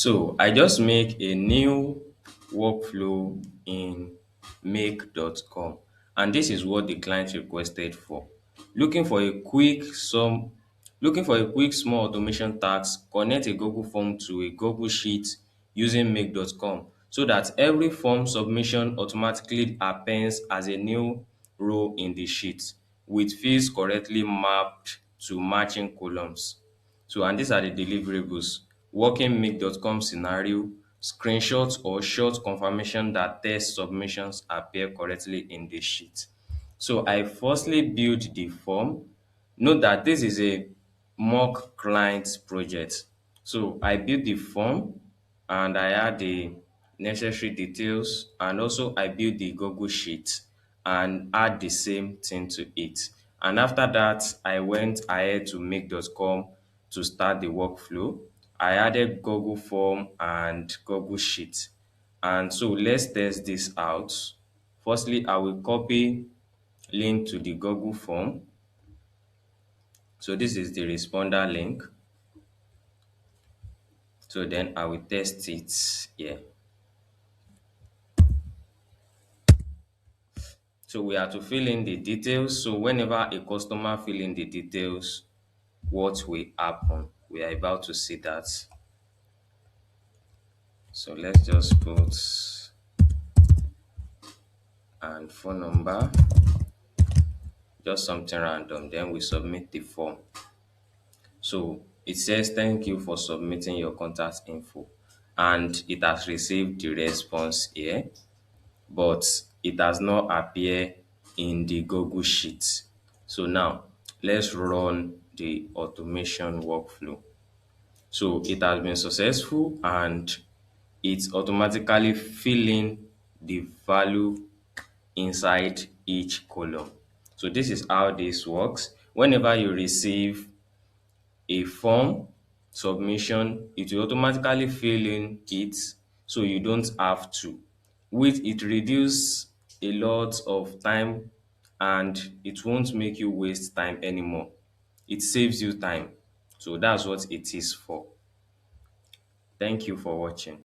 So I just make a new workflow in make.com, and this is what the client requested for. Looking for a quick some looking for a quick small automation task, connect a Google form to a Google Sheet using make.com so that every form submission automatically appears as a new row in the sheet with fields correctly mapped to matching columns. So, and these are the deliverables: working make.com scenario, screenshots or short confirmation that test submissions appear correctly in the sheet. So I firstly build the form. Note that this is a mock client project. So I build the form and I add the necessary details, and also I build the Google Sheet and add the same thing to it. And after that, I went ahead to make.com to start the workflow. I added Google Form and Google Sheet. And so let's test this out. Firstly, I will copy link to the Google form. So this is the responder link. So then I will test it here. So we have to fill in the details. So whenever a customer fill in the details, what will happen? We are about to see that. So let's just put and phone number, just something random. Then we submit the form. So it says thank you for submitting your contact info, and it has received the response here, but it does not appear in the Google Sheet. So now let's run the automation workflow. So it has been successful and it's automatically filling the value inside each column. So this is how this works. Whenever you receive a form submission, it will automatically fill in it, so you don't have to. Which it reduce a lot of time and it won't make you waste time anymore. It saves you time. So that's what it is for. Thank you for watching.